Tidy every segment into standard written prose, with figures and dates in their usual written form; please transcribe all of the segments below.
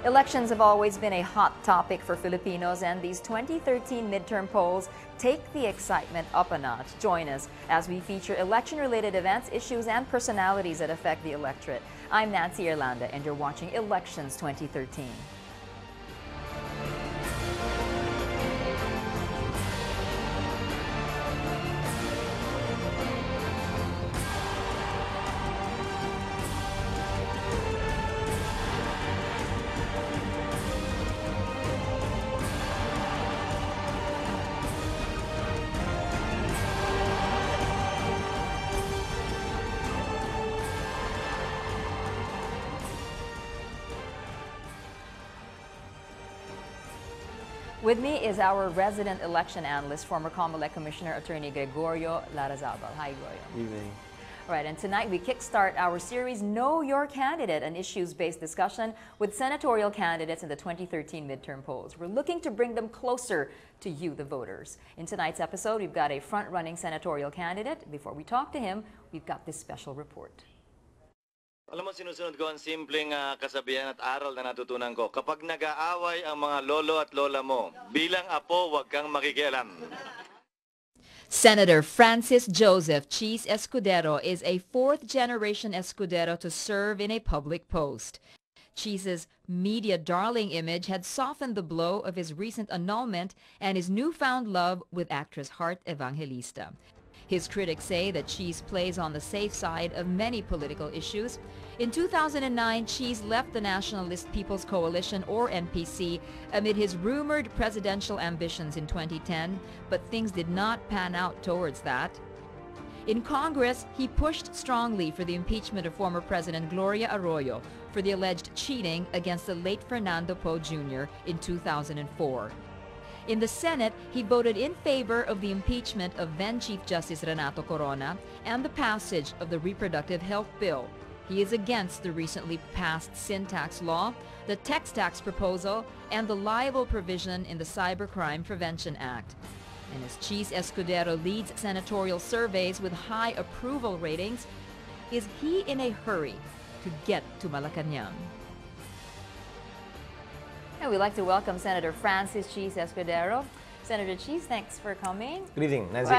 Elections have always been a hot topic for Filipinos, and these 2013 midterm polls take the excitement up a notch. Join us as we feature election-related events, issues, and personalities that affect the electorate. I'm Nancy Irlanda, and you're watching Elections 2013. With me is our resident election analyst, former COMELEC Commissioner Attorney Gregorio Larrazabal. Hi, Gregorio. Evening. All right, and tonight we kickstart our series, Know Your Candidate, an issues-based discussion with senatorial candidates in the 2013 midterm polls. We're looking to bring them closer to you, the voters. In tonight's episode, we've got a front-running senatorial candidate. Before we talk to him, we've got this special report. Alam mo, sinusunod ko ang simpleng kasabihan at aral na natutunan ko. Kapag nag-aaway ang mga lolo at lola mo, bilang apo, huwag kang makikialam. Senator Francis Joseph Chiz Escudero is a fourth-generation Escudero to serve in a public post. Chiz's media darling image had softened the blow of his recent annulment and his newfound love with actress Heart Evangelista. His critics say that Chiz plays on the safe side of many political issues. In 2009, Chiz left the Nationalist People's Coalition, or NPC, amid his rumored presidential ambitions in 2010, but things did not pan out towards that. In Congress, he pushed strongly for the impeachment of former President Gloria Arroyo for the alleged cheating against the late Fernando Poe Jr. in 2004. In the Senate, he voted in favor of the impeachment of then Chief Justice Renato Corona and the passage of the Reproductive Health Bill. He is against the recently passed sin tax law, the text tax proposal, and the liable provision in the Cybercrime Prevention Act. And as Chiz Escudero leads senatorial surveys with high approval ratings, is he in a hurry to get to Malacanang? And we'd like to welcome Senator Francis Chiz Escudero. Senator Chiz, thanks for coming. Good evening, Nancy.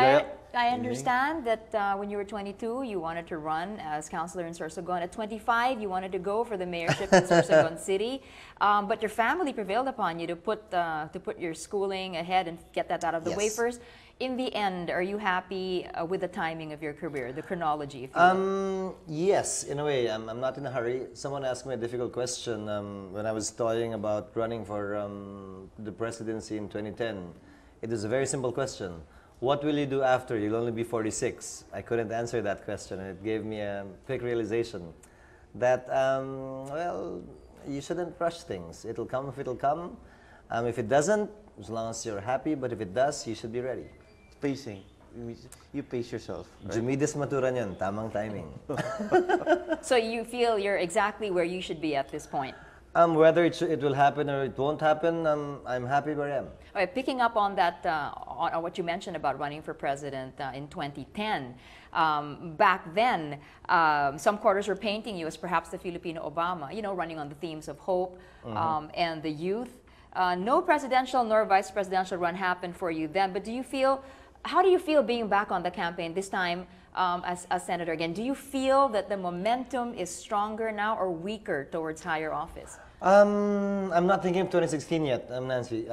I understand that when you were 22, you wanted to run as councilor in Sorsogon. At 25, you wanted to go for the mayorship in Sorsogon City, but your family prevailed upon you to put your schooling ahead and get that out of the way first. In the end, are you happy with the timing of your career, the chronology, if you will? Yes, in a way. I'm not in a hurry. Someone asked me a difficult question when I was toying about running for the presidency in 2010. It is a very simple question. What will you do after? You'll only be 46. I couldn't answer that question, and it gave me a quick realization that, well, you shouldn't rush things. It'll come if it'll come. If it doesn't, as long as you're happy, but if it does, you should be ready. Pacing. You pace yourself. Right? Jumides maturan yan, tamang timing. So you feel you're exactly where you should be at this point? Whether it will happen or it won't happen, I'm happy where I am. All right, picking up on that, on what you mentioned about running for president in 2010, back then, some quarters were painting you as perhaps the Filipino Obama, you know, running on the themes of hope and the youth. No presidential nor vice presidential run happened for you then, but how do you feel being back on the campaign this time as senator again? Do you feel that the momentum is stronger now or weaker towards higher office? I'm not thinking of 2016 yet, Nancy.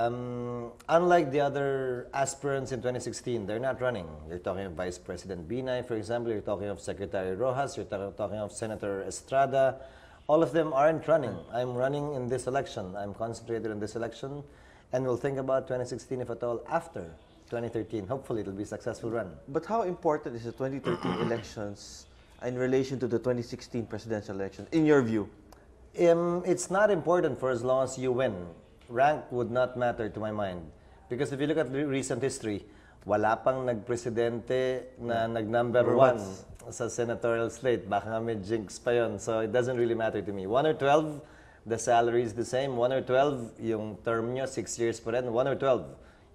Unlike the other aspirants in 2016, they're not running. You're talking of Vice President Binay, for example. You're talking of Secretary Rojas. You're talking of Senator Estrada. All of them aren't running. I'm running in this election. I'm concentrated in this election, and we'll think about 2016, if at all, after 2013. Hopefully, it'll be a successful run. But how important is the 2013 elections in relation to the 2016 presidential election, in your view? It's not important for as long as you win. Rank would not matter to my mind. Because if you look at recent history, wala pang nagpresidente na nag-number 1 sa senatorial slate. Baka nga may jinx pa yun. So it doesn't really matter to me. 1 or 12, the salary is the same. 1 or 12, yung term nyo, 6 years pa rin. 1 or 12,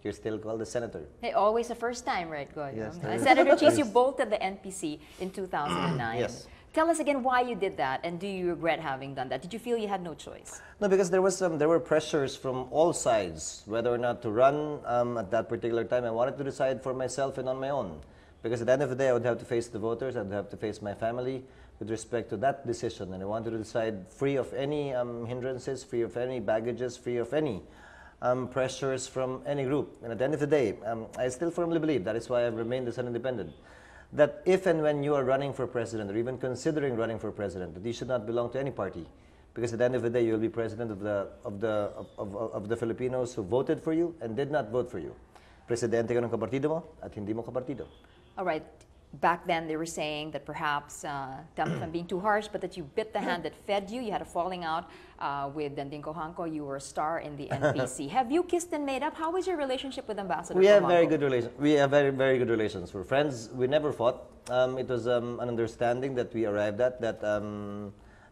you're still called a senator. Hey, always a first time, right, Goyo? Yes, Senator Chiz, you bolted the NPC in 2009. Yes. Tell us again why you did that, and do you regret having done that? Did you feel you had no choice? No, because there were pressures from all sides, whether or not to run at that particular time. I wanted to decide for myself and on my own. Because at the end of the day, I would have to face the voters, I would have to face my family with respect to that decision. And I wanted to decide free of any hindrances, free of any baggages, free of any pressures from any group. And at the end of the day, I still firmly believe, that is why I've remained as an independent, that if and when you are running for president or even considering running for president, that you should not belong to any party. Because at the end of the day, you will be president of the Filipinos who voted for you and did not vote for you. Presidente ka ng kapartido mo at hindi mo kapartido. All right. Back then, they were saying that perhaps, tell me if I'm being too harsh, but that you bit the hand that fed you. You had a falling out with Danding Cojuangco. You were a star in the NPC. Have you kissed and made up? How was your relationship with Ambassador We have Cojuangco? very good relations. We have very good relations. We're friends. We never fought. It was an understanding that we arrived at that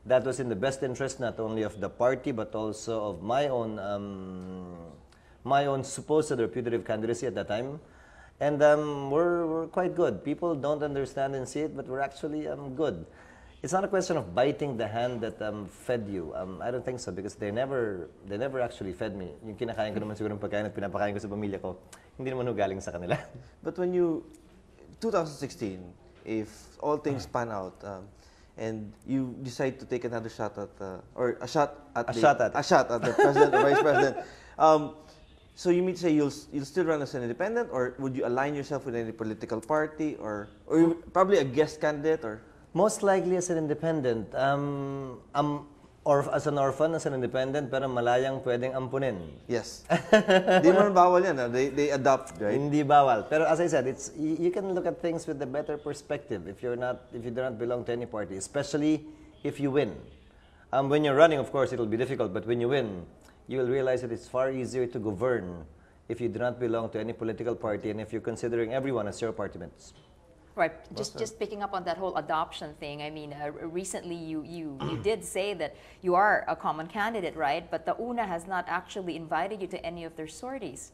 that was in the best interest not only of the party but also of my own supposed reputative candidacy at that time. And we're quite good. People don't understand and see it, but we're actually good. It's not a question of biting the hand that fed you. I don't think so because they never actually fed me. Yung kinakain ko naman siguro ng pagkain at pinapakain ko sa pamilya ko, hindi naman galing sa kanila. But when you, 2016, if all things pan out, and you decide to take another shot at, or a shot at the president or vice president, so you mean to say you'll still run as an independent, or would you align yourself with any political party, or you probably a guest candidate, or? Most likely as an independent, or as an orphan, as an independent, pero malayang pwedeng ampunin. Yes. Di man bawal yan, they adopt, right? Hindi bawal. Pero as I said, it's you can look at things with a better perspective if you do not belong to any party, especially if you win. When you're running, of course, it'll be difficult, but when you win, you will realize that it's far easier to govern if you do not belong to any political party and if you're considering everyone as your party mates. Right. Just picking up on that whole adoption thing. I mean, recently you did say that you are a common candidate, right? But the UNA has not actually invited you to any of their sorties.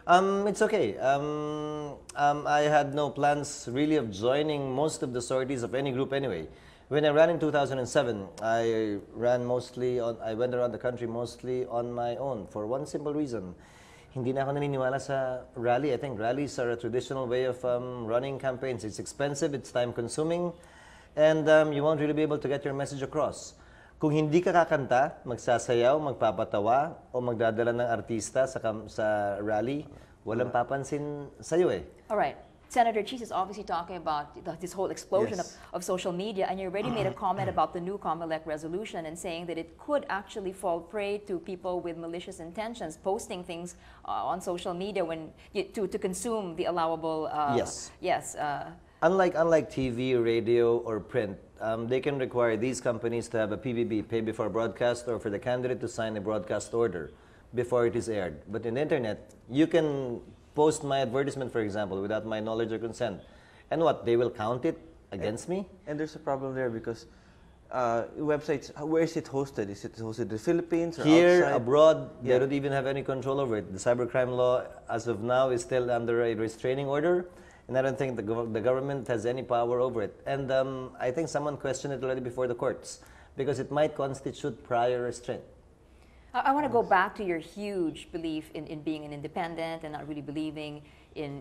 It's okay. I had no plans really of joining most of the sorties of any group anyway. When I ran in 2007, I went around the country mostly on my own for one simple reason. Hindi na ako naniniwala sa rally. I think rallies are a traditional way of running campaigns. It's expensive, it's time-consuming, and you won't really be able to get your message across. Kung hindi ka kakanta, magsasayaw, magpapatawa, o magdadala ng artista sa rally, walang papansin sa'yo eh. All right. Senator Chiz is obviously talking about this whole explosion Yes. of social media, and you already made a comment about the new Comelec resolution and saying that it could actually fall prey to people with malicious intentions, posting things on social media to consume the allowable. Yes. Yes. Unlike TV, radio, or print, they can require these companies to have a PBB, pay before broadcast, or for the candidate to sign a broadcast order before it is aired. But in the internet, you can post my advertisement, for example, without my knowledge or consent. And what, they will count it against me? And there's a problem there because websites, where is it hosted? Is it hosted in the Philippines or Here, outside? abroad, Yeah. they don't even have any control over it. The cybercrime law, as of now, is still under a restraining order, and I don't think the government has any power over it. And I think someone questioned it already before the courts, because it might constitute prior restraint. I want to go back to your huge belief in being an independent and not really believing in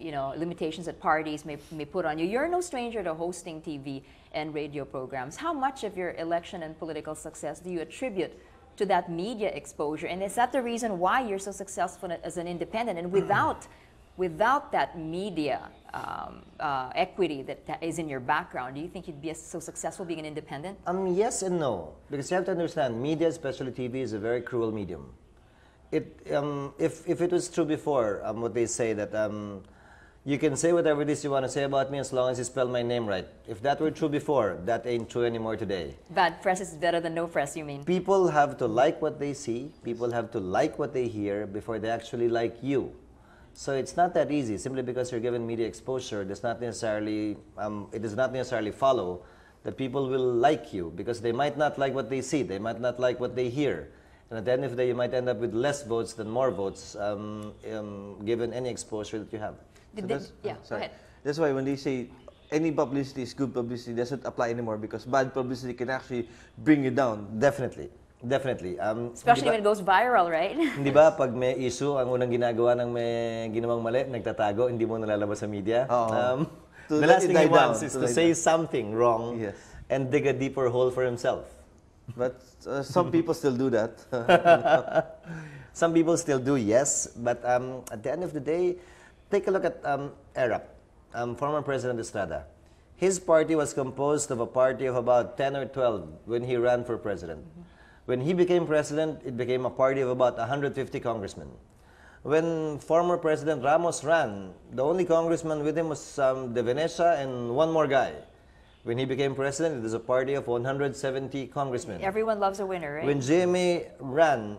limitations that parties may put on you. You're no stranger to hosting TV and radio programs. How much of your election and political success do you attribute to that media exposure? And is that the reason why you're so successful as an independent? And without that media equity that is in your background, do you think you'd be so successful being an independent? Yes and no, because you have to understand, media, especially TV, is a very cruel medium. If it was true before, what they say that you can say whatever it is you want to say about me as long as you spell my name right. If that were true before, that ain't true anymore today. Bad press is better than no press, you mean? People have to like what they see, people have to like what they hear before they actually like you. So it's not that easy. Simply because you're given media exposure, it does not necessarily follow that people will like you, because they might not like what they see, they might not like what they hear. And at the end of the day, you might end up with less votes than more votes, given any exposure that you have. Go ahead. That's why when they say any publicity is good publicity doesn't apply anymore because bad publicity can actually bring you down. Definitely. Definitely. Especially when it goes viral, right? Hindi ba, pag may issue, ang unang ginagawa ng may ginawang mali, nagtatago, hindi mo nalalabas sa media. The last thing he wants is to say something wrong and dig a deeper hole for himself. But some people still do that. Some people still do, yes. But at the end of the day, take a look at Erap, former President Estrada. His party was composed of a party of about 10 or 12 when he ran for president. When he became president, it became a party of about 150 congressmen. When former President Ramos ran, the only congressman with him was De Venecia and one more guy. When he became president, it was a party of 170 congressmen. Everyone loves a winner, right? When GMA ran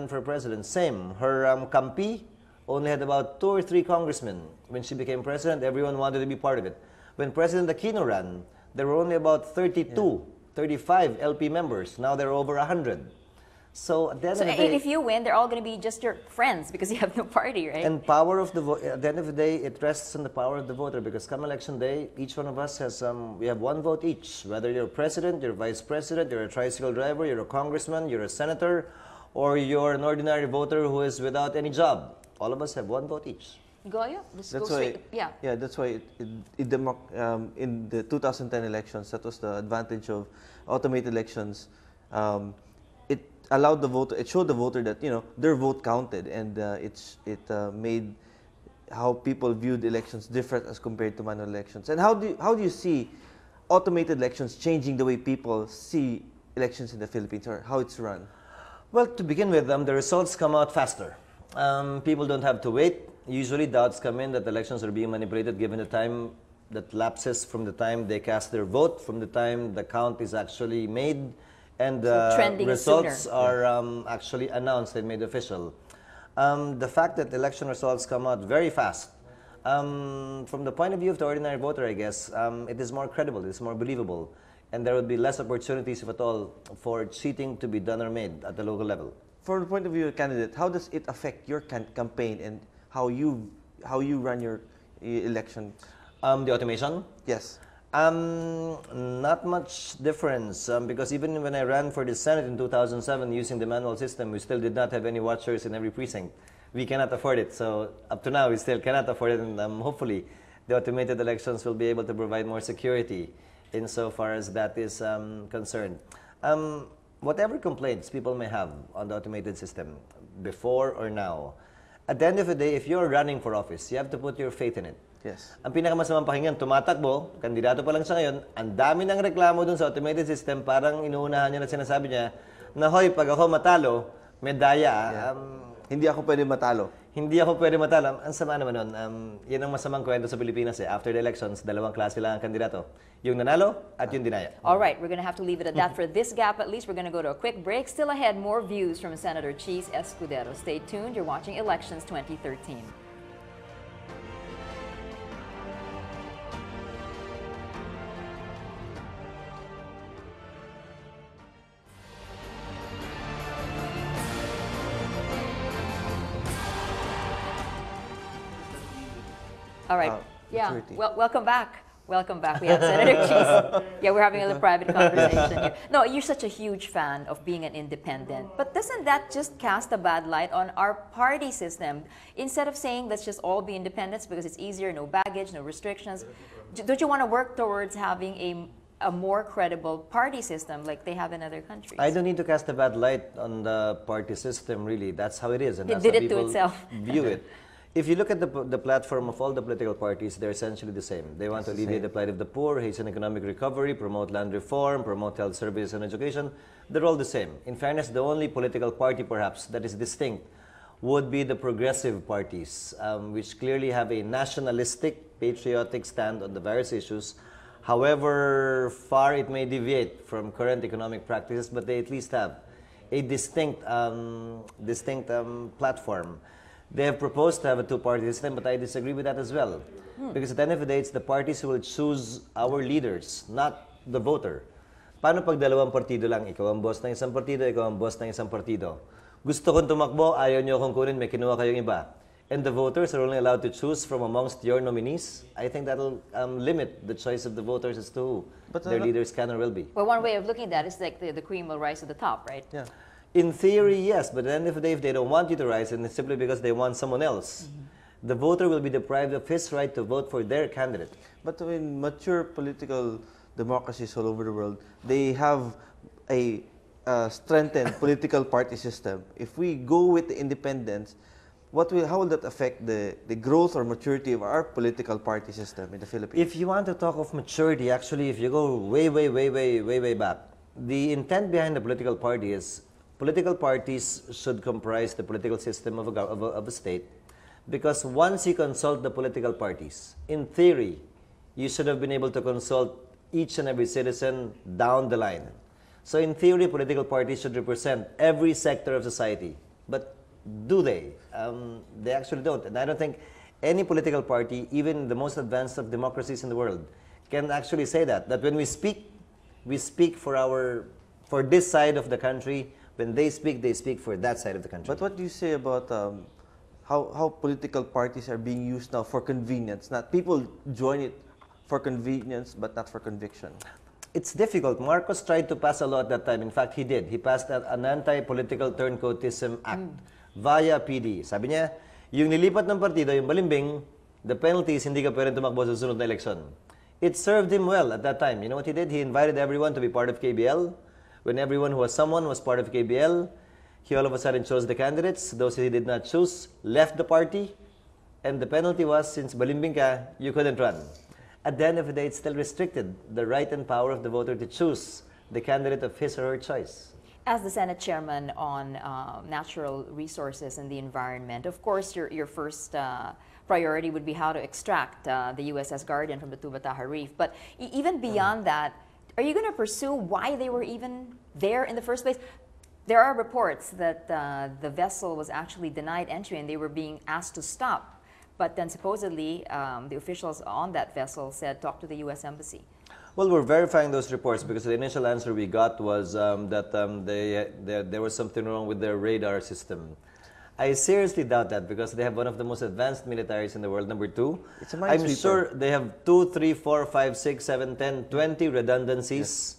for president, same. Her Campi only had about 2 or 3 congressmen. When she became president, everyone wanted to be part of it. When President Aquino ran, there were only about 32, 35 LP members. Now there are over 100. So at the end of the day, if you win, they're all going to be just your friends because you have no party, right? And power of the vote. At the end of the day, it rests on the power of the voter because come election day, each one of us has we have 1 vote each. Whether you're president, you're vice president, you're a tricycle driver, you're a congressman, you're a senator, or you're an ordinary voter who is without any job. All of us have 1 vote each. Goyo? That's why, that's why in the 2010 elections, that was the advantage of automated elections. It allowed the voter, it showed the voter that their vote counted, and it made how people viewed elections different as compared to manual elections. And how do you see automated elections changing the way people see elections in the Philippines or how it's run? Well, to begin with, the results come out faster. People don't have to wait. Usually doubts come in that elections are being manipulated given the time that lapses from the time they cast their vote, from the time the count is actually made, and the results are actually announced and made official. The fact that election results come out very fast, from the point of view of the ordinary voter, I guess, it is more credible, it is more believable, and there would be less opportunities, if at all, for cheating to be done or made at the local level. From the point of view of a candidate, how does it affect your campaign and how you run your election? The automation? Yes. Not much difference because even when I ran for the Senate in 2007 using the manual system, we still did not have any watchers in every precinct. We cannot afford it. So up to now, we still cannot afford it, and hopefully the automated elections will be able to provide more security insofar as that is concerned. Whatever complaints people may have on the automated system, before or now, at the end of the day, if you're running for office, you have to put your faith in it. Yes. Ang pinakamasamang pakinggan, tumatakbo, kandidato pa lang siya ngayon, ang dami ng reklamo dun sa automated system, parang inuunahan niya na sinasabi niya, na hoy, pag ako matalo, medaya. Hindi ako pwede matalo. Hindi ako pwede matalo. Ang sama naman nun. Yan ang masamang kwento sa Pilipinas eh. After the elections, 2 klase lang ang kandidato. Yung nanalo at yung dinaya. All right, we're going to have to leave it at that for this gap. At least we're going to go to a quick break. Still ahead, more views from Senator Chiz Escudero. Stay tuned. You're watching Elections 2013. All right. Welcome back. Welcome back. We have Senator Chiz. Yeah, we're having a little private conversation here. No, you're such a huge fan of being an independent. But doesn't that just cast a bad light on our party system? Instead of saying let's just all be independents because it's easier, no baggage, no restrictions, don't you want to work towards having a more credible party system like they have in other countries? I don't need to cast a bad light on the party system, really. That's how it is. And it that's did how it to people itself. view it. If you look at the platform of all the political parties, they're essentially the same. They want to alleviate the plight of the poor, hasten economic recovery, promote land reform, promote health services and education. They're all the same. In fairness, the only political party perhaps that is distinct would be the progressive parties, which clearly have a nationalistic, patriotic stand on the various issues, however far it may deviate from current economic practices, but they at least have a distinct platform. They have proposed to have a two-party system, but I disagree with that as well. Because at the end of the day, it's the parties who will choose our leaders, not the voter. Paano pag 2 partido lang, ikaw ang boss ng isang partido, ikaw ang boss ng isang partido? Gusto kong tumakbo, ayaw niyo akong kunin, may kinuha kayong iba. and the voters are only allowed to choose from amongst your nominees, I think that'll limit the choice of the voters as to who their leaders can or will be. Well, one way of looking at that is like the cream will rise to the top, right? Yeah. In theory, yes, but at the end of the day, if they don't want you to rise, and it's simply because they want someone else, the voter will be deprived of his right to vote for their candidate. But in mature political democracies all over the world, they have a strengthened political party system. If we go with the independents, how will that affect the growth or maturity of our political party system in the Philippines? If you want to talk of maturity, actually, if you go way back, the intent behind the political party is political parties should comprise the political system of a state, because once you consult the political parties, in theory, you should have been able to consult each and every citizen down the line. So in theory, political parties should represent every sector of society. But do they? They actually don't. And I don't think any political party, even the most advanced of democracies in the world, can actually say that when we speak for this side of the country. When they speak for that side of the country. But what do you say about how political parties are being used now for convenience? Not people join it for convenience, but not for conviction. It's difficult. Marcos tried to pass a law at that time. In fact, he did. He passed an anti-political turncoatism act via PD. Sabi niya, yung nilipat ng partido, yung balimbing, the penalty is hindi ka pwedeng tumakbo sa susunod na eleksyon. It served him well at that time. You know what he did? He invited everyone to be part of KBL. When everyone who was someone was part of KBL, he all of a sudden chose the candidates. Those he did not choose left the party. And the penalty was, since balimbing ka, you couldn't run. At the end of the day, it still restricted the right and power of the voter to choose the candidate of his or her choice. As the Senate Chairman on natural resources and the environment, of course, your first priority would be how to extract the USS Guardian from the Tubataha Reef. But even beyond that, are you going to pursue why they were even there in the first place? There are reports that the vessel was actually denied entry and they were being asked to stop. But then supposedly the officials on that vessel said, talk to the U.S. Embassy. Well, we're verifying those reports because the initial answer we got was that there was something wrong with their radar system. I seriously doubt that because they have one of the most advanced militaries in the world, number two. It's a I'm sure they have 2, 3, 4, 5, 6, 7, 10, 20 redundancies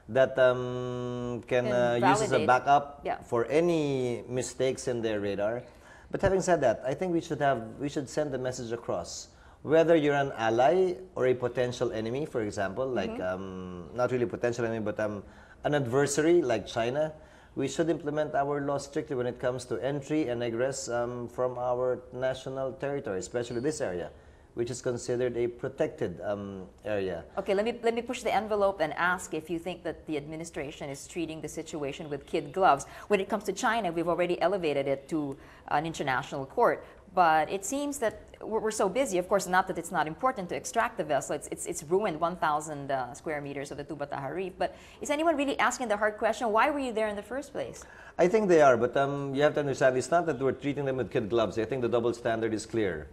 that can use as a backup for any mistakes in their radar. But having said that, I think we should send the message across. Whether you're an ally or a potential enemy, for example, like not really potential enemy, but an adversary like China, we should implement our law strictly when it comes to entry and egress from our national territory, especially this area, which is considered a protected area. Okay, let me push the envelope and ask if you think that the administration is treating the situation with kid gloves. When it comes to China, we've already elevated it to an international court. But it seems that we're so busy, of course, not that it's not important to extract the vessel. It's ruined 1,000 square meters of the Tubataha Reef. But is anyone really asking the hard question, why were you there in the first place? I think they are, but you have to understand, it's not that we're treating them with kid gloves. I think the double standard is clear.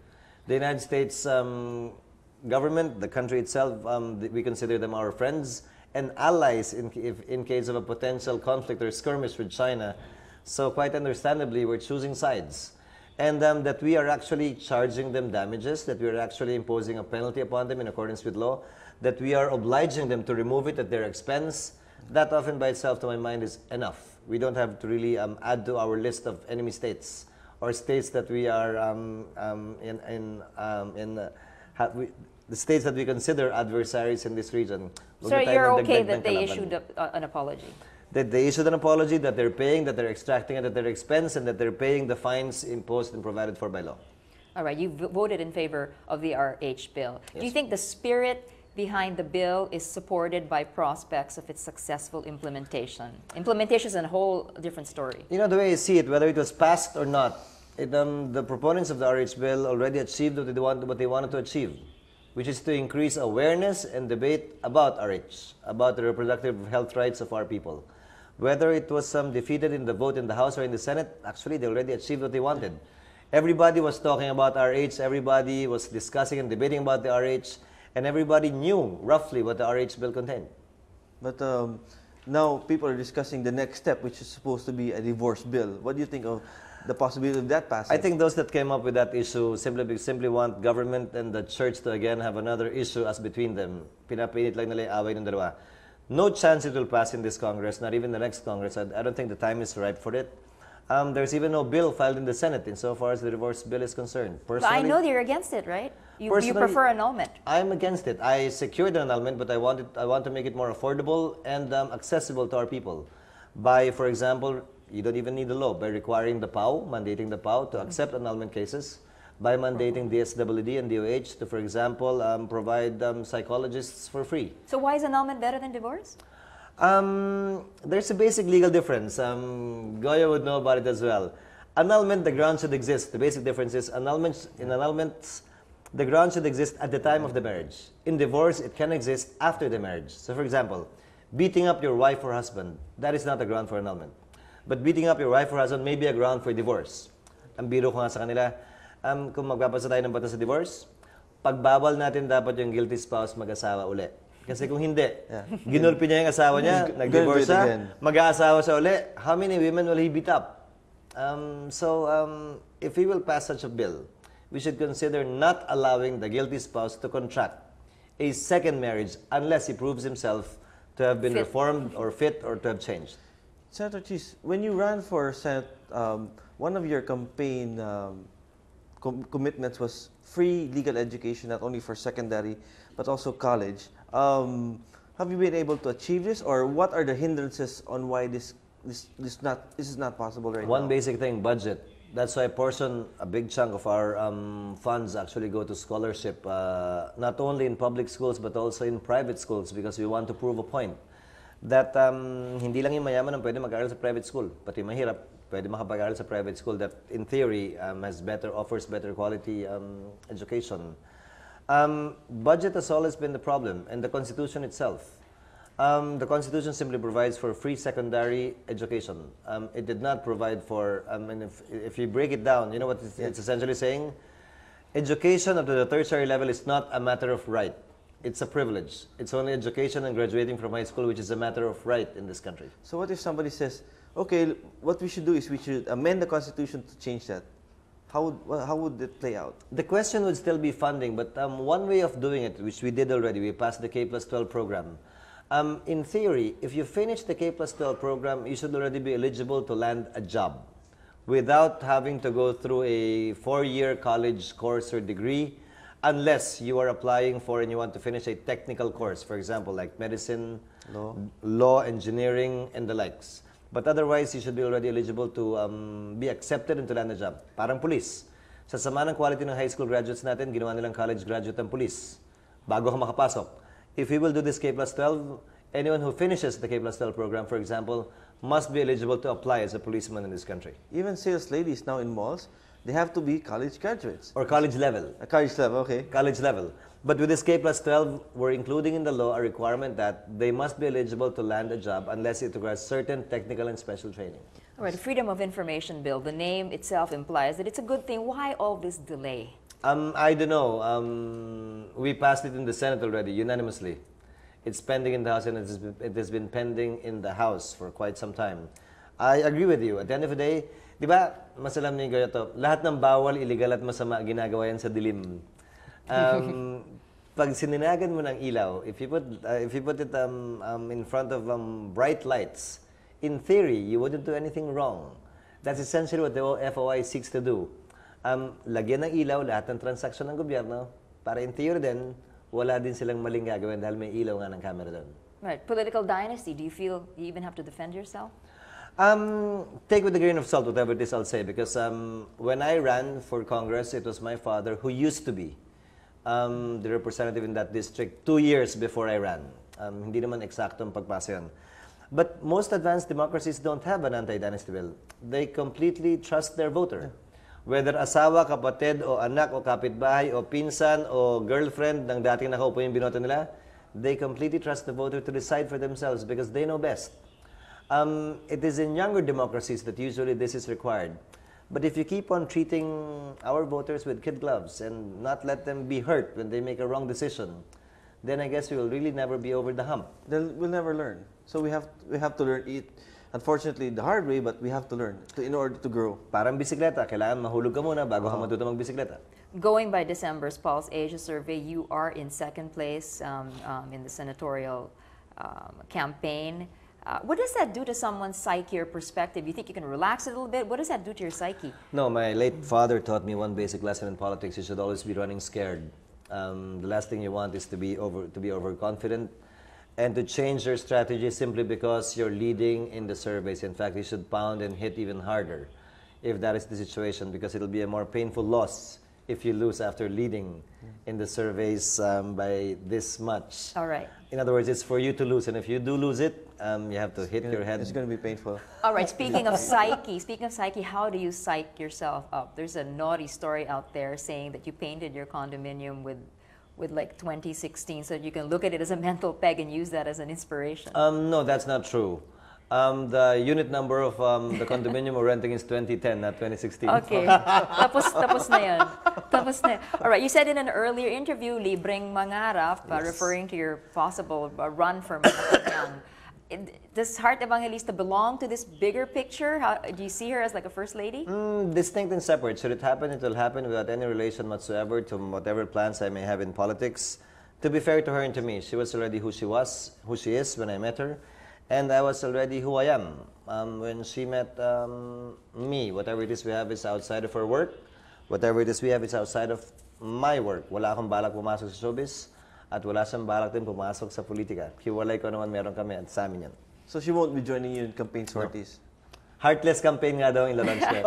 The United States government, the country itself, we consider them our friends and allies in case of a potential conflict or skirmish with China. So quite understandably, we're choosing sides. And that we are actually charging them damages, that we are actually imposing a penalty upon them in accordance with law, that we are obliging them to remove it at their expense, that often by itself, to my mind, is enough. We don't have to really add to our list of enemy states or states that we are the states that we consider adversaries in this region. So you're okay that they issued an apology? That they issued an apology, that they're paying, that they're extracting it at their expense, and that they're paying the fines imposed and provided for by law. All right, you voted in favor of the RH bill. Yes. Do you think the spirit behind the bill is supported by prospects of its successful implementation? Implementation is a whole different story. You know, the way I see it, whether it was passed or not, the proponents of the RH bill already achieved what they wanted to achieve, which is to increase awareness and debate about RH, about the reproductive health rights of our people. Whether it was defeated in the vote in the House or in the Senate, actually they already achieved what they wanted. Everybody was talking about RH, everybody was discussing and debating about the RH, and everybody knew roughly what the RH bill contained. But now people are discussing the next step, which is supposed to be a divorce bill. What do you think of the possibility of that passing? I think those that came up with that issue simply want government and the church to again have another issue as between them. Pinapainit lang nila yung away ng dalawa. No chance it will pass in this Congress, not even the next Congress. I don't think the time is ripe for it. There's even no bill filed in the Senate insofar as the divorce bill is concerned. Personally, but I know you're against it, right? You prefer annulment. I'm against it. I secured an annulment, but I want to make it more affordable and accessible to our people. By, for example, you don't even need the law, by requiring the PAO, mandating the PAO to accept annulment cases, by mandating DSWD and DOH to, for example, provide psychologists for free. So why is annulment better than divorce? There's a basic legal difference. Goya would know about it as well. Annulment, the ground should exist. The basic difference is in annulments, the ground should exist at the time of the marriage. In divorce, it can exist after the marriage. So for example, beating up your wife or husband, that is not a ground for annulment. But beating up your wife or husband may be a ground for divorce. Ang biro ko nga sa kanila, kung magpapasa tayo ng batas sa divorce, pagbawal natin dapat yung guilty spouse mag-asawa uli. Kasi kung hindi, ginulpi niya yung asawa niya, nag-divorce siya, mag-aasawa siya uli, how many women will he beat up? If we will pass such a bill, we should consider not allowing the guilty spouse to contract a second marriage unless he proves himself to have been reformed or fit or to have changed. Senator Chiz, when you ran for Senate, one of your campaign commitments was free legal education, not only for secondary, but also college. Have you been able to achieve this, or what are the hindrances on why this is not possible right now? One basic thing, budget. That's why a big chunk of our funds actually go to scholarship, not only in public schools but also in private schools, because we want to prove a point that hindi lang yung mayaman ang pwede mag-aral sa private school, pati mahirap pwede makapag-aral sa private school that in theory offers better quality education. Budget has always been the problem, and the Constitution itself. The Constitution simply provides for free secondary education. It did not provide for, if you break it down, you know what it's essentially saying? Education up to the tertiary level is not a matter of right. It's a privilege. It's only education and graduating from high school which is a matter of right in this country. So what if somebody says, okay, what we should do is we should amend the Constitution to change that? How would it play out? The question would still be funding, but one way of doing it, which we did already, we passed the K+12 program. In theory, if you finish the K+12 program, you should already be eligible to land a job without having to go through a 4-year college course or degree, unless you are applying for and you want to finish a technical course, for example, like medicine, law, engineering, and the likes. But otherwise, you should be already eligible to be accepted and to land a job. Parang police. Sa sama ng quality ng high school graduates natin, ginawa nilang college graduate ang police bago ka makapasok. If we will do this K+12, anyone who finishes the K+12 program, for example, must be eligible to apply as a policeman in this country. Even sales ladies now in malls, they have to be college graduates. Or college level. College level, okay. College level. But with this K+12, we're including in the law a requirement that they must be eligible to land a job unless it requires certain technical and special training. All right, the Freedom of Information Bill, the name itself implies that it's a good thing. Why all this delay? I don't know. We passed it in the Senate already, unanimously. It's pending in the House and it has been pending in the House for quite some time. I agree with you. At the end of the day, di ba, masalam ni Goyato, lahat ng bawal, illegal at masama, ginagawa yan sa dilim. Pag sininagan mo ng ilaw, if you put it in front of bright lights, in theory, you wouldn't do anything wrong. That's essentially what the FOI seeks to do. Lagyan ng ilaw lahat ng transaksyon ng gobyerno para in theory din, wala din silang maling gagawin dahil may ilaw nga ng camera doon. Right. Political dynasty, do you feel you even have to defend yourself? Take with a grain of salt whatever it is I'll say, because when I ran for Congress, it was my father who used to be the representative in that district 2 years before I ran. Hindi naman eksaktong pagpasa yun. But most advanced democracies don't have an anti-dynasty bill. They completely trust their voter. Whether asawa, kapatid, o anak, o kapitbahay, o pinsan, o girlfriend ng dating nakaupo yung binoto nila, they completely trust the voter to decide for themselves because they know best. It is in younger democracies that usually this is required. But if you keep on treating our voters with kid gloves and not let them be hurt when they make a wrong decision, then I guess we will really never be over the hump. We'll never learn. So we have to learn it. unfortunately, the hard way, but we have to learn in order to grow. Parang bisikleta, kailangan mahulog ka muna bago ka matuto magbisikleta. Going by December's Pulse Asia survey, you are in second place in the senatorial campaign. What does that do to someone's psyche or perspective? You think you can relax a little bit? What does that do to your psyche? No, my late father taught me one basic lesson in politics. You should always be running scared. The last thing you want is to be overconfident and to change your strategy simply because you're leading in the surveys. In fact, you should pound and hit even harder if that is the situation, because it'll be a more painful loss if you lose after leading in the surveys by this much. All right. In other words, it's for you to lose, and if you do lose it, you have to hit your head. It's going to be painful. All right, speaking of psyche, how do you psych yourself up? There's a naughty story out there saying that you painted your condominium with like 2016 so that you can look at it as a mental peg and use that as an inspiration. No, that's not true. The unit number of the condominium we're renting is 2010, not 2016. Okay. Tapos na yan. Tapos na yan. All right, you said in an earlier interview, libreng mangarap, referring to your possible run for Malacanang. Does Heart Evangelista belong to this bigger picture? Do you see her as like a first lady? Distinct and separate. Should it happen, it will happen without any relation whatsoever to whatever plans I may have in politics. To be fair to her and to me, she was already who she is when I met her. And I was already who I am when she met me. Whatever it is we have is outside of her work. Whatever it is we have is outside of my work. Wala akong balak pumasok sa showbiz at wala siyang balak din pumasok sa politika. Hiwalay ko naman meron kami at sa amin yan. So she won't be joining you in campaign sorties? No. Heartless campaign nga daw in launch niya.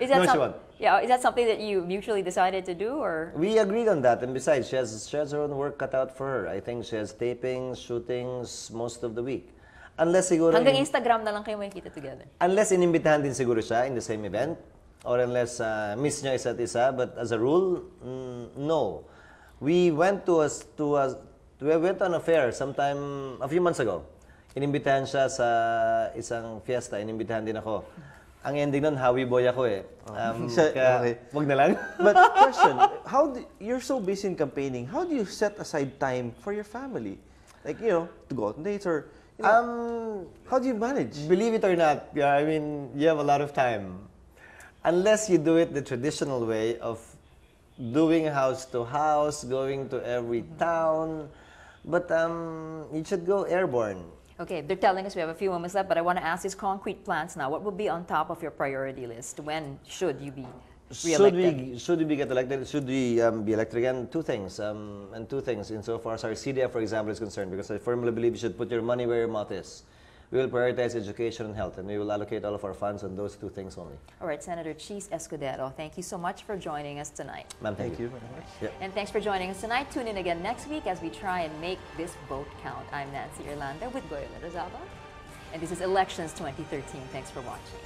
She won't. Yeah, is that something that you mutually decided to do, or? We agreed on that, and besides, she has her own work cut out for her. I think she has tapings, shootings most of the week. Unless siguro... Hanggang Instagram na lang kayo makikita together. Unless inimbitahan din siguro siya in the same event, or unless miss niya isa't isa, but as a rule, no. We went we went on a fair sometime, a few months ago. Inimbitahan siya sa isang fiesta, inimbitahan din ako. Ang ending nun, hawi boy ako eh. Kaya, wag na lang. But question, you're so busy in campaigning, how do you set aside time for your family? Like, to go out on dates or, how do you manage? Believe it or not, I mean, you have a lot of time. Unless you do it the traditional way of doing house to house, going to every town, but you should go airborne. Okay, they're telling us we have a few moments left, but I want to ask these concrete plans now. What will be on top of your priority list? When should you be re-elected? Should we get elected? Should we be elected again? Two things, and two things insofar as our CDF, for example, is concerned, because I firmly believe you should put your money where your mouth is. We will prioritize education and health, and we will allocate all of our funds on those two things only. All right, Senator Chiz Escudero, thank you so much for joining us tonight. Ma'am, thank you. Yep. And thanks for joining us tonight. Tune in again next week as we try and make this vote count. I'm Nancy Irlanda with Goyo Rizaba, and this is Elections 2013. Thanks for watching.